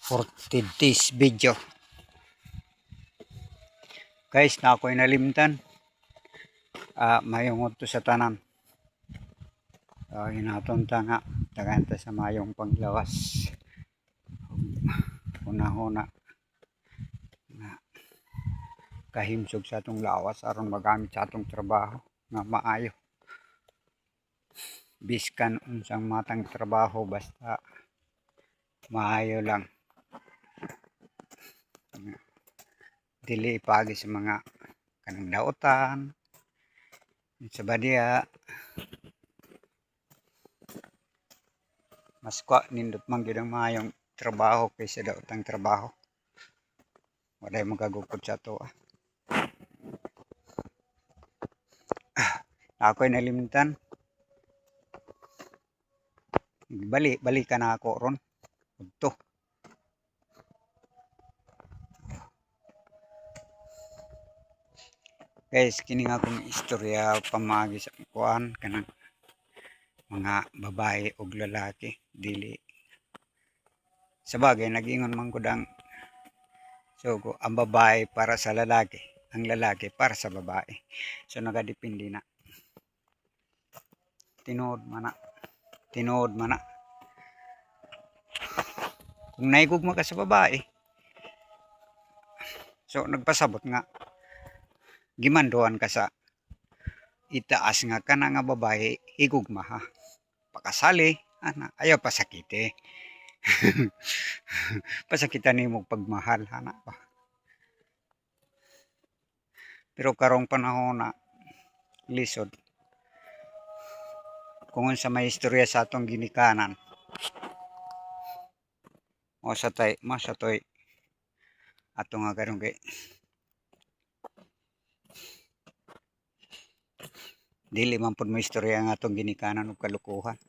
for today's video. Guys, na ako'y nalimtan. Mayong to sa tanan. Hinaton ta nga. Tagantay sa mayong panglawas. Una-una na kahimsog sa atong lawas aron magamit sa atong trabaho nga maayo. Biskan unsang matang trabaho basta maayo lang. Dili ipagi sa mga kanang daotan sa badya. Mas kwa nindot man gyud ang maayong trabaho kaysa daotang trabaho. Walay magagukod sa to. Ako'y nalimtan. Balikan na ako ron. Udto. Guys, kini nga akong istorya pamagi sa kuan kanang mga babae ug lalaki dili. Sabagay nag-ingon man gud ang sugo, ang babae para sa lalaki, ang lalaki para sa babae. So nagadepende na. Tinuod man na. Kung naigugma ka sa babae, so nagpasabot nga gimanduan ka sa itaas nga kana nga babae higugma ha. Pakasali, ana, ayaw pasakite. Pasakitan nimo pagmahal ana pa. Pero karong panahon na lisod kung sa may istorya sa atong ginikanan o sa tay masatoy ato nga karon kay dili man pud mo istorya ang atong ginikanan ug kalukuhan.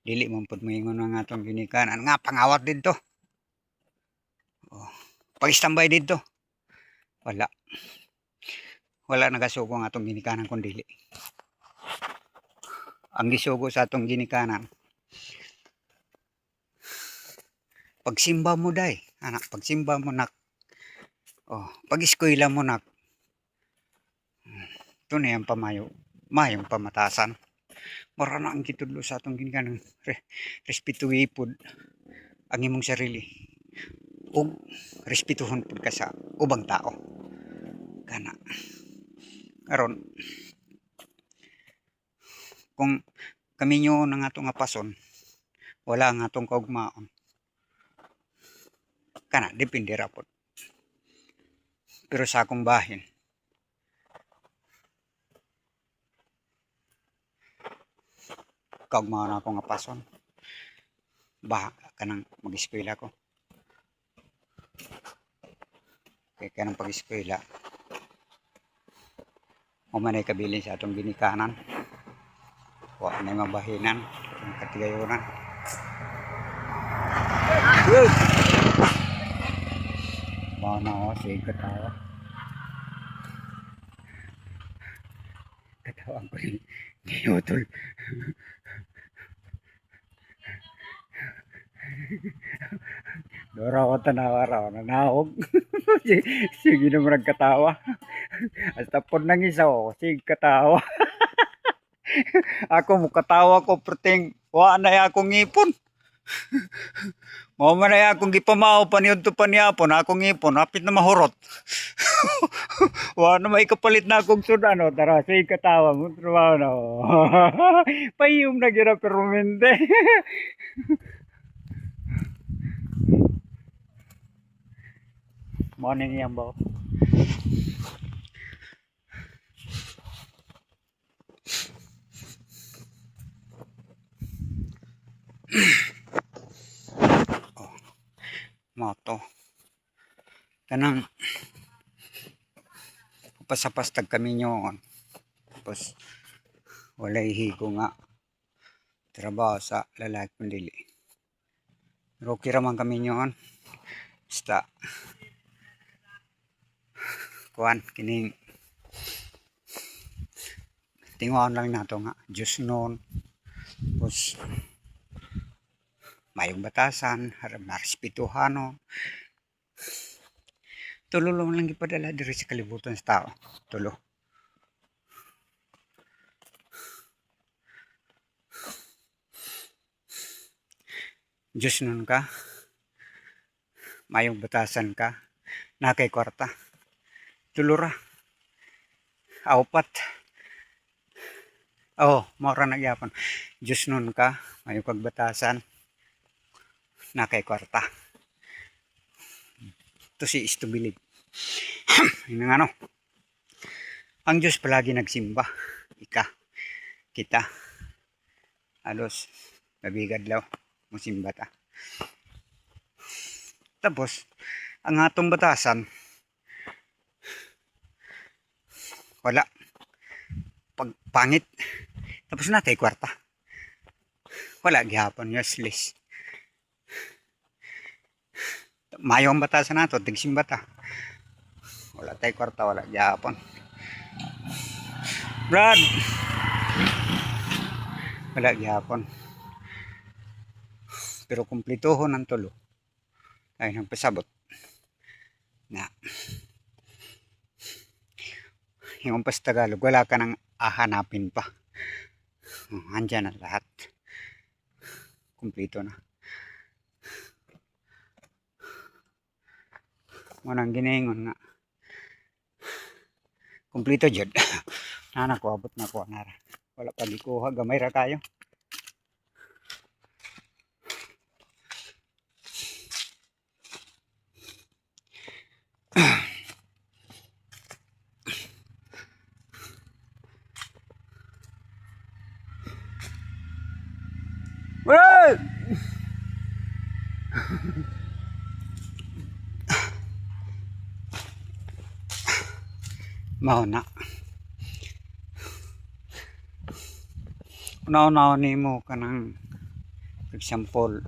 Dili man pud moingon ang atong ginikanan nga pangawat didto. Pag-standby didto. Wala nagasugo ang atong ginikanan kun dili. Ang gisugo sa atong ginikanan pagsimba mo day, anak, pagsimba mo nak. Pag-eskwela mo nak. Ito na yung mayong pamatasan. Mara na ang kitudlo sa atong ginikanan. Respetuhi pud ang imong sarili. Ug respetuhon pud ka sa ubang tao. Kana. Karon kung kami nyo ng atong apason, wala ang atong kaugmaon. Kana, depende ra pud. Pero sa akong bahin, kaugmaon akong apason. Baha kanang mag-eskwela ko. Kaya kanang pag-eskwela, umanay kabilin sa atong ginikanan. Wa na mabahinan, ang katigayonan. Bawa na ako, sige katawa. Katawa ko ni utol. Dora ko tanawa raw, nanahog. Sige naman nagkatawa. Hasta po nang isa ko, sige katawa. Ako mo katawa ko, perting, wa na akong ngipon. Mao man ay akong gipamaw paniudto pa niapon, akong ngipon, hapit na mahurot. Wa na may kapalit na akong sudan, no? Tara, sige katawa, mo trabaho na. Payum na gira permente. Morning yan ba? Moto. Kanang pasapastag kami nyon. Tapos walay higo nga trabaho sa lalaki kung dili. Pero okay raman kami nyon. Basta kuan kining tinguan lang nato nga Diyos noon. Tapos mayong batasan, marespetuhan no. Tulo lang gipadala diri sa kalibutan sa tao. Tulo. Diyos nun ka, mayong batasan ka, nakay kwarta. Tulo ra. Aupat. Mora na gyapon. Diyos nun ka, mayong kagbatasan, nakay kwarta. To si is to believe. Yun ano. Ang Diyos palagi nagsimba. Kita. Alos, nabigad law. Musimba ta. Tapos, ang atong batasan, wala. Pagpangit. Tapos natay kwarta. Wala gihapon, useless. Mayong batasan nato, tigsimba ta. Wala tay kwarta, wala gihapon. Brad! Wala gihapon. Pero kumplituhon ang tulo. Ay nang pasabot. Na. Yung pas Tagalog, wala ka nang ahanapin pa. Andyan na lahat. Kumplito na. Munang ginaingon nga. Kumplito jud. Nana ko abot na ko nara. Wala pa di kuha, gamay ra kayo. Wala! Mauna. Unaw-unaw nimo kanang for example,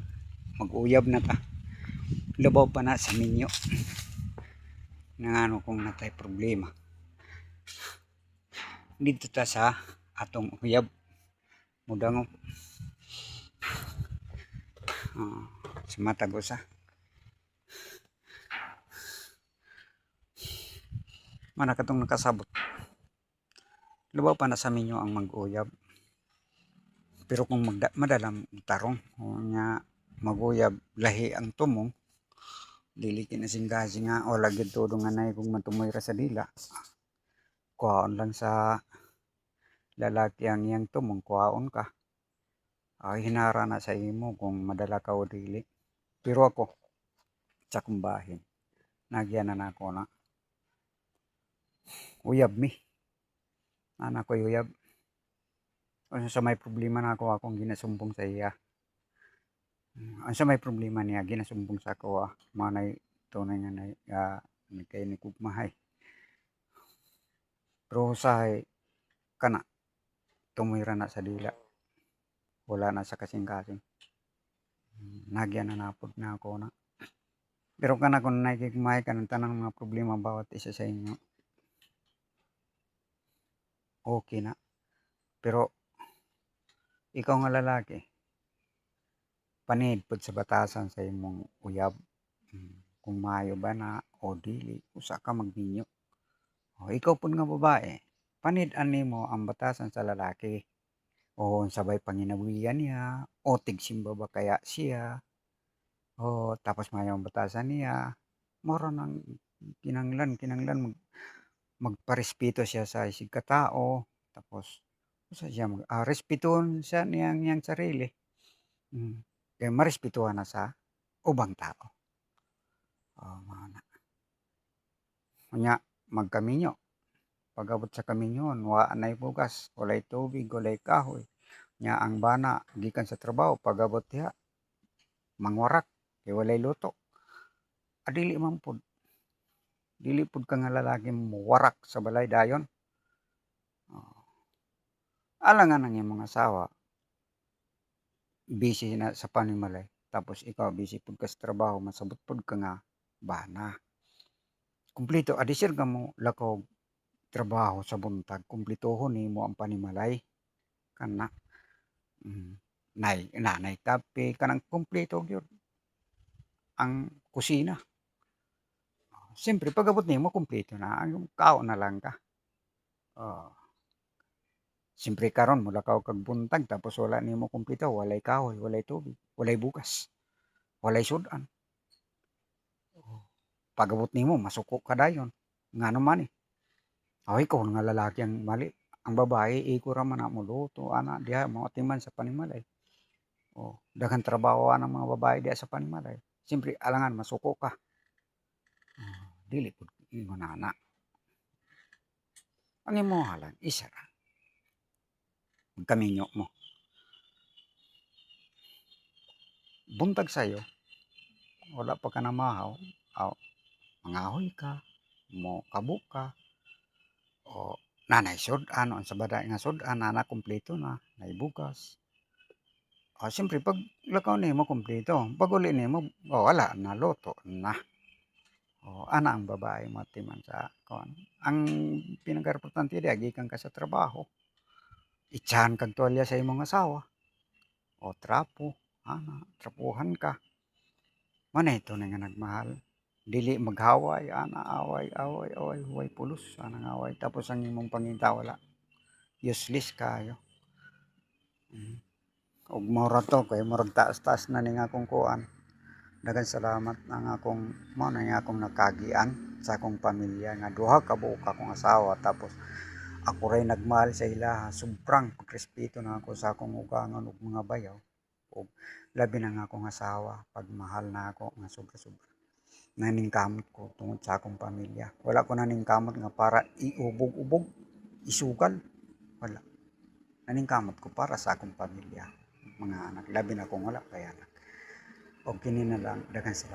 mag-uyab na ta. Labaw pa na sa minyo. Nangano kung natay problema. Dito ta sa atong uyab. Mudango. Sa matag usa. Mana katong nakasabot. Labaw pa na sa minyo ang mag-uyab. Pero kung madalam tarong nya maguyab lahi ang tumong dili kinasingkasi nga o lagid todo nga nay kung matumoy ra sa dila. Kuhaon lang sa lalaki ang iyang tumong, kuhaon ka. Hinara na sa imo kung madala ka o dili. Pero ako sa kumbahin nagyanan ako na uyab mi. Ana ko uyab. Kung sa may problema na ako akong ginasumbong sa iya. Ang sa may problema niya ginasumbong sa ako manay tunay nga kay ni kugmahay. Pero usahay kana tumira na sa dila. Wala na sa kasing-kasing. Nagyan na napod na ako na. Pero kana kung nakikigmahay ka ng tanang mga problema bawat isa sa inyo, okay na. Pero ikaw nga lalaki, panid pod sa batasan sa imong uyab. Kung maayo ba na o dili, usa ka magninyo. Ikaw pud nga babae, panid-an nimo ang batasan sa lalaki. O sabay panginabuhian niya, o tigsimba ba kaya siya, o tapos mayong batasan niya, moro nang kinanglan magparespeto siya sa isig katao, tapos usa siya respetuhon siya niyang sarili. Kaya marespetuhan na sa ubang tao. Mao na. Unya magkaminyo. Pag-abot sa kaminyon, wa nay bugas, walay tubig, walay kahoy. Nya ang bana gikan sa trabaho pag-abot diha mangwarak kay walay luto. Dili man pud. Dili pud ka nga lalaki warak sa balay dayon. Alangan ang iyong mga asawa busy na sa panimalay. Tapos ikaw busy pud ka sa trabaho, masabot pud ka nga bana. Kumpleto adisir ka mo lakaw trabaho sa buntag, kumpletohon nimo ang panimalay kana. nanay kape kanang kumpleto gyud ang kusina. Siyempre pag-abot nimo kumpleto na ang kaon na lang ka. Oh, siyempre karon mulakaw kag buntag tapos wala nimo kumpleto, walay kahoy, walay tubig, walay bugas, walay sudan. Oh, pag-abot nimo masuko ka dayon. Ngano man eh. Ay ikaw nga lalaki ang mali. Ang babae iko ra man na moluto ana diha moatiman sa panimalay. Oh, daghang trabaho ang mga babae diha sa panimalay. Siyempre alangan masuko ka. Dili pud ingon ana. Ang imong halan isa ra. Magkaminyo mo. Buntag sayo, wala pa ka namahaw, mangahoy ka, mo kabuk ka, o nanay sudan, o sa baday nga sudan, nana kumpleto na, naibugas. O siyempre pag lakaw nimo kumpleto, pag uli nimo, wala na, luto na. O ana ang babae matiman sa kon. Ang pinaka-importante di gikan ka sa trabaho. Itsahan kag tuwalya sa imong asawa. O trapo, ana, trapuhan ka. Manay tunay nga nagmahal. Dili maghaway, ana, away, away, away, huway pulos, ana away. Tapos ang imong panginta wala. Useless kayo. Og mura to kay murag taas-taas na ning akong kuan. Daghang salamat ang akong mao na nga akong nakagian sa akong pamilya nga duha ka buok akong asawa tapos ako ray nagmahal sa ila sobrang pagrespeto na ako sa akong ugangan ug mga bayaw ug labi na nga akong asawa pagmahal na ako nga sobra-sobra naningkamot ko tungod sa akong pamilya wala ko naningkamot nga para iubog-ubog isugal wala naningkamot ko para sa akong pamilya mga anak labi na akong wala kay anak o kini na lang daghang salamat